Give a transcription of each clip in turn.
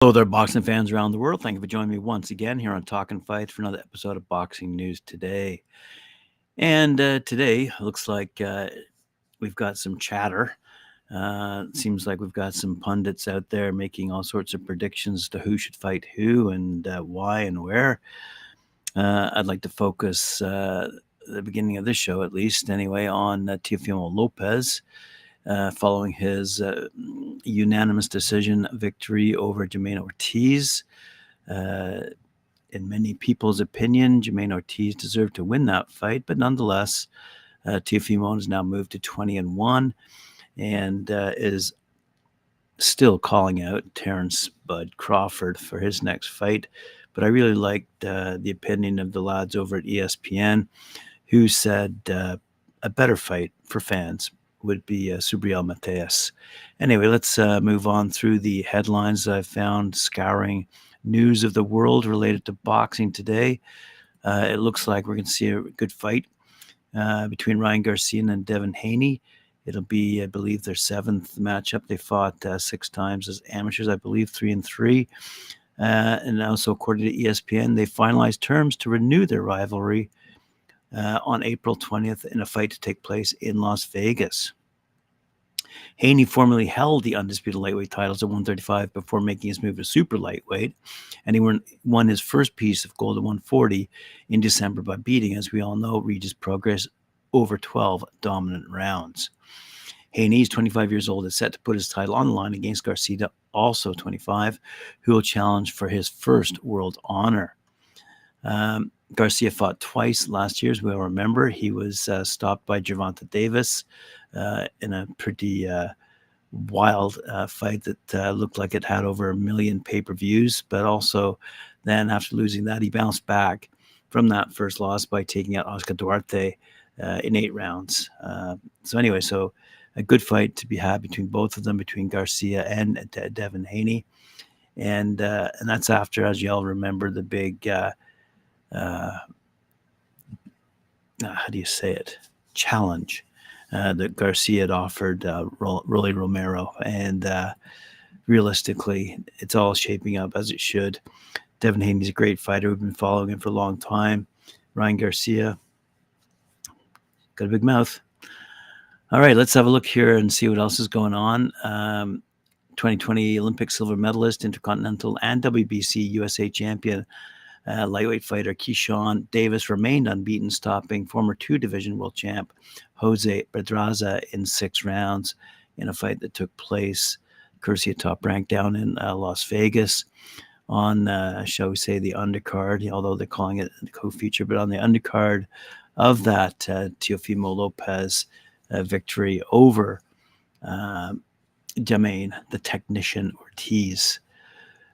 Hello there, boxing fans around the world. Thank you for joining me once again here on Talkin Fight for another episode of Boxing News Today. And today looks like we've got some chatter. It seems like we've got some pundits out there making all sorts of predictions to who should fight who and why and where. I'd like to focus the beginning of this show, at least anyway, on Teofimo Lopez. Following his unanimous decision victory over Jermaine Ortiz. In many people's opinion, Jermaine Ortiz deserved to win that fight, but nonetheless, Teofimo has now moved to 20-1 and is still calling out Terrence Bud Crawford for his next fight. But I really liked the opinion of the lads over at ESPN, who said a better fight for fans would be Subriel Mateus. Anyway, let's move on through the headlines I've found scouring news of the world related to boxing today. It looks like we're going to see a good fight between Ryan Garcia and Devin Haney. It'll be, I believe, their seventh matchup. They fought 6 times as amateurs, I believe, 3-3. And also, according to ESPN, they finalized terms to renew their rivalry on April 20th in a fight to take place in Las Vegas. Haney formerly held the undisputed lightweight titles at 135 before making his move to super lightweight, and he won his first piece of gold at 140 in December by beating, as we all know, Regis Prograis over 12 dominant rounds. Haney is 25 years old, is set to put his title on the line against Garcia, also 25, who will challenge for his first world honor. Garcia fought twice last year, as we all remember. He was stopped by Gervonta Davis in a pretty wild fight that looked like it had over 1 million pay-per-views. But also then after losing that, he bounced back from that first loss by taking out Oscar Duarte in 8 rounds. So a good fight to be had between both of them, between Garcia and Devin Haney. And that's after, as you all remember, the big how do you say it? Challenge that Garcia had offered Rolly Romero. And realistically, it's all shaping up as it should. Devin Haney's a great fighter. We've been following him for a long time. Ryan Garcia, got a big mouth. All right, let's have a look here and see what else is going on. 2020 Olympic silver medalist, Intercontinental and WBC USA champion, lightweight fighter Keyshawn Davis remained unbeaten, stopping former 2-division world champ Jose Pedraza in 6 rounds in a fight that took place courtesy of Top Rank down in Las Vegas on, shall we say, the undercard, although they're calling it the co-feature, but on the undercard of that Teofimo Lopez victory over Jermaine, the technician Ortiz.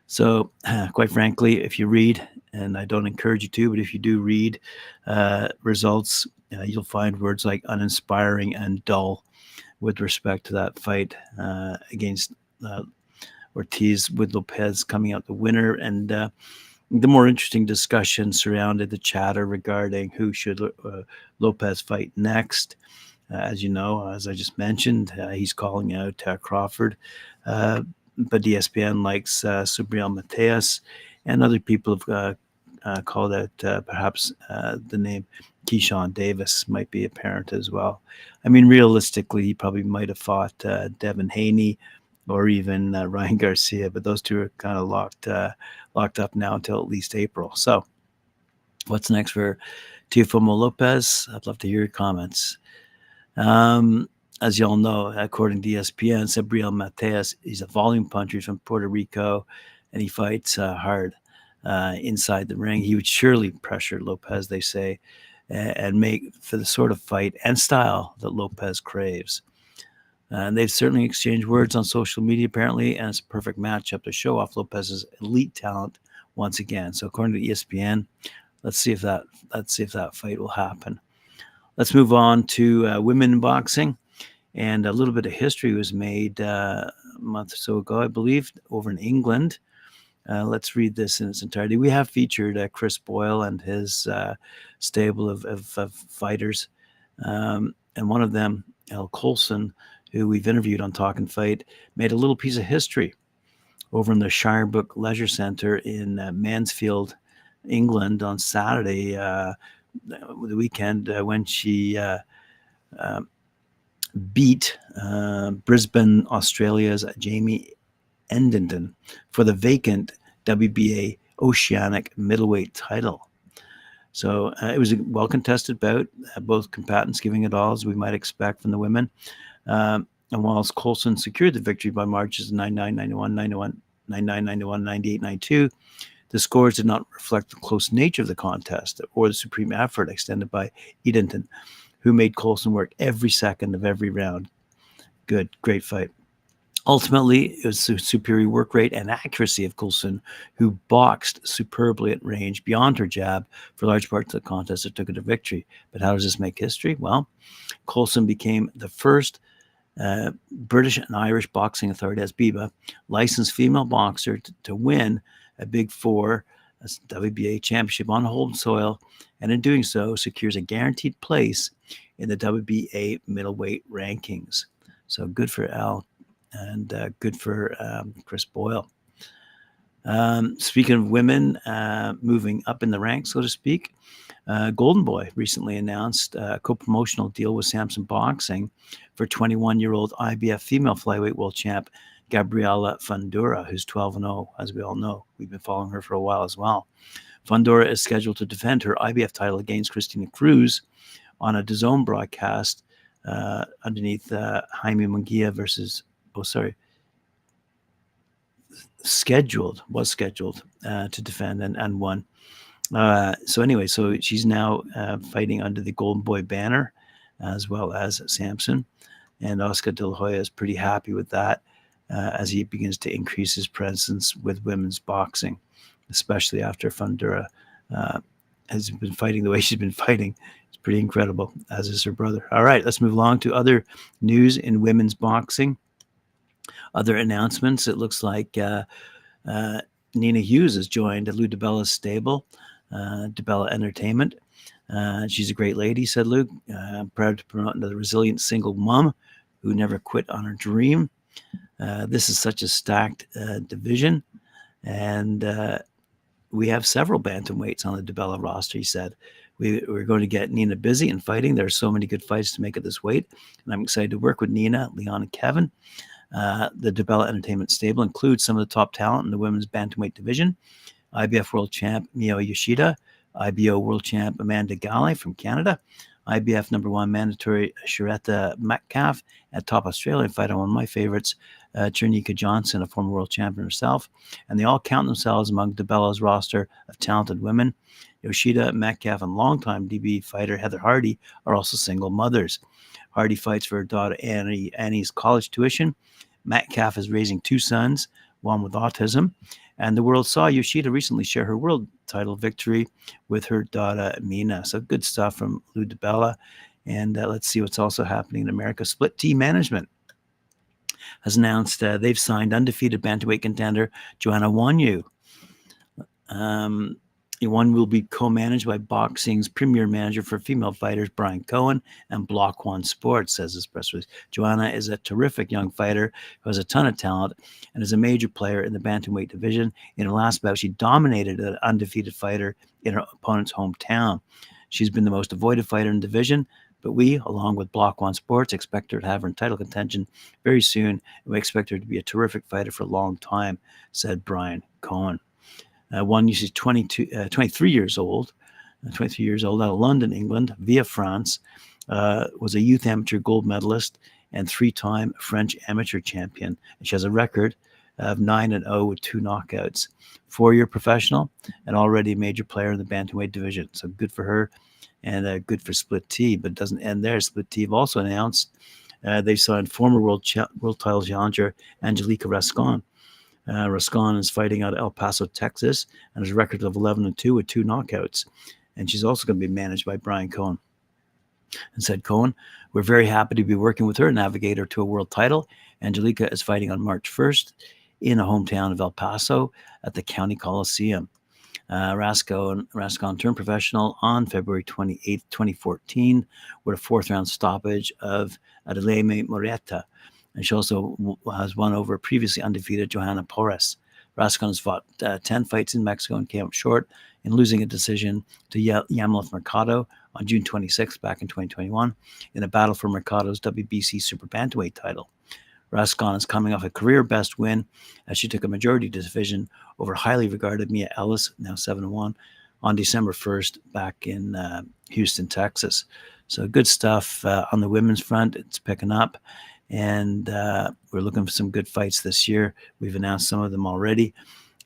So, quite frankly, if you read, and I don't encourage you to, but if you do read results, you'll find words like uninspiring and dull with respect to that fight against Ortiz, with Lopez coming out the winner. And the more interesting discussion surrounded the chatter regarding who should Lopez fight next. As you know, as I just mentioned, he's calling out Crawford. But ESPN likes Subriel Mateus, and other people have called out perhaps the name Keyshawn Davis might be apparent as well. I mean, realistically, he probably might have fought Devin Haney or even Ryan Garcia, but those two are kind of locked up now until at least April. So what's next for Teofimo Lopez? I'd love to hear your comments. As you all know, according to ESPN, Subriel Mateus, he's a volume puncher from Puerto Rico, and he fights hard inside the ring. He would surely pressure Lopez, they say, and make for the sort of fight and style that Lopez craves. And they've certainly exchanged words on social media, apparently, and it's a perfect matchup to show off Lopez's elite talent once again. So according to ESPN, let's see if that fight will happen. Let's move on to women in boxing. And a little bit of history was made a month or so ago, I believe, over in England. Let's read this in its entirety. We have featured Chris Boyle and his stable of fighters. And one of them, Elle Coulson, who we've interviewed on Talkin Fight, made a little piece of history over in the Shirebrook Leisure Centre in Mansfield, England on Saturday, the weekend, when she beat Brisbane, Australia's Jamie Endington for the vacant WBA Oceanic middleweight title. So it was a well-contested bout, both combatants giving it all, as we might expect from the women. And whilst Coulson secured the victory by marches 9-9, 9-1, 9-1, 9-9, 9-1, 98, 9-2, the scores did not reflect the close nature of the contest or the supreme effort extended by Edenton, who made Coulson work every second of every round. Great fight. Ultimately, it was the superior work rate and accuracy of Coulson, who boxed superbly at range beyond her jab for large parts of the contest that took her to victory. But how does this make history? Well, Coulson became the first British and Irish boxing authority, as BIBA, licensed female boxer to win a Big Four WBA championship on home soil, and in doing so, secures a guaranteed place in the WBA middleweight rankings. So good for Elle. And good for Chris Boyle. Speaking of women moving up in the ranks, so to speak, Golden Boy recently announced a co-promotional deal with Samson Boxing for 21-year-old IBF female flyweight world champ Gabriela Fundora, who's 12-0, as we all know. We've been following her for a while as well. Fundora is scheduled to defend her IBF title against Christina Cruz on a DAZN broadcast underneath Jaime Munguia versus... was scheduled to defend and won. So she's now fighting under the Golden Boy banner, as well as Samson. And Oscar De La Hoya is pretty happy with that as he begins to increase his presence with women's boxing, especially after Fundora has been fighting the way she's been fighting. It's pretty incredible, as is her brother. All right, let's move along to other news in women's boxing. Other announcements, it looks like Nina Hughes has joined Lou DiBella's stable, DiBella Entertainment. She's a great lady, said Lou. Proud to promote another resilient single mom who never quit on her dream. This is such a stacked division, and we have several bantamweights on the DiBella roster, he said. We're going to get Nina busy and fighting. There are so many good fights to make at this weight, and I'm excited to work with Nina, Leon, and Kevin. The DiBella Entertainment stable includes some of the top talent in the women's bantamweight division: IBF world champ Mio Yoshida, IBO world champ Amanda Galley from Canada, IBF number one mandatory Sharetta Metcalf, and top Australian fighter, one of my favorites, Chernika Johnson, a former world champion herself. And they all count themselves among DiBella's roster of talented women. Yoshida, Metcalf, and longtime DB fighter Heather Hardy are also single mothers. Hardy fights for her daughter Annie's college tuition. Metcalf is raising two sons, one with autism. And the world saw Yoshida recently share her world title victory with her daughter Mina. So good stuff from Lou DiBella. And let's see what's also happening in America. Split T Management has announced they've signed undefeated bantamweight contender Joanna Wonyou. One will be co-managed by boxing's premier manager for female fighters, Brian Cohen, and Block One Sports, says this press release. Joanna is a terrific young fighter who has a ton of talent and is a major player in the bantamweight division. In her last bout, she dominated an undefeated fighter in her opponent's hometown. She's been the most avoided fighter in the division, but we, along with Block One Sports, expect her to have her in title contention very soon, and we expect her to be a terrific fighter for a long time, said Brian Cohen. One, she's 23 years old out of London, England, via France, was a youth amateur gold medalist and three-time French amateur champion. And she has a record of 9-0 with 2 knockouts. 4-year professional and already a major player in the bantamweight division. So good for her and good for Split T. But it doesn't end there. Split T have also announced they've signed former world title challenger Angelica Rascon. Rascon is fighting out of El Paso, Texas, and has a record of 11-2 with 2 knockouts. And she's also going to be managed by Brian Cohen. And said Cohen, we're very happy to be working with her and navigate her to a world title. Angelica is fighting on March 1st in a hometown of El Paso at the County Coliseum. Rascon turned professional on February 28, 2014, with a 4th-round stoppage of Adeleme Moreta. And she also has won over previously undefeated Johanna Porras. Rascon has fought 10 fights in Mexico and came up short in losing a decision to Yamileth Mercado on June 26th back in 2021 in a battle for Mercado's WBC Super Bantamweight title. Rascon is coming off a career-best win as she took a majority decision over highly regarded Mia Ellis, now 7-1, on December 1st back in Houston, Texas. So good stuff on the women's front. It's picking up, and we're looking for some good fights this year. We've announced some of them already,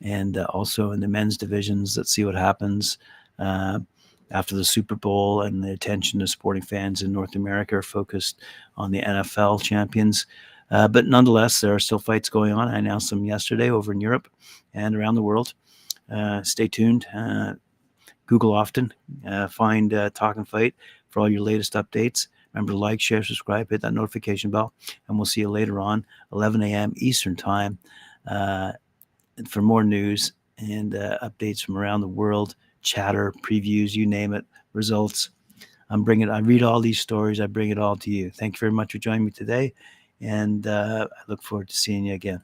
and also in the men's divisions. Let's see what happens after the Super Bowl, and the attention of sporting fans in North America are focused on the NFL champions. But nonetheless, there are still fights going on. I announced them yesterday over in Europe and around the world. Stay tuned. Google often. Find Talkin Fight for all your latest updates. Remember to like, share, subscribe, hit that notification bell, and we'll see you later on, 11 a.m. Eastern Time, for more news and updates from around the world, chatter, previews, you name it, results. I read all these stories. I bring it all to you. Thank you very much for joining me today, and I look forward to seeing you again.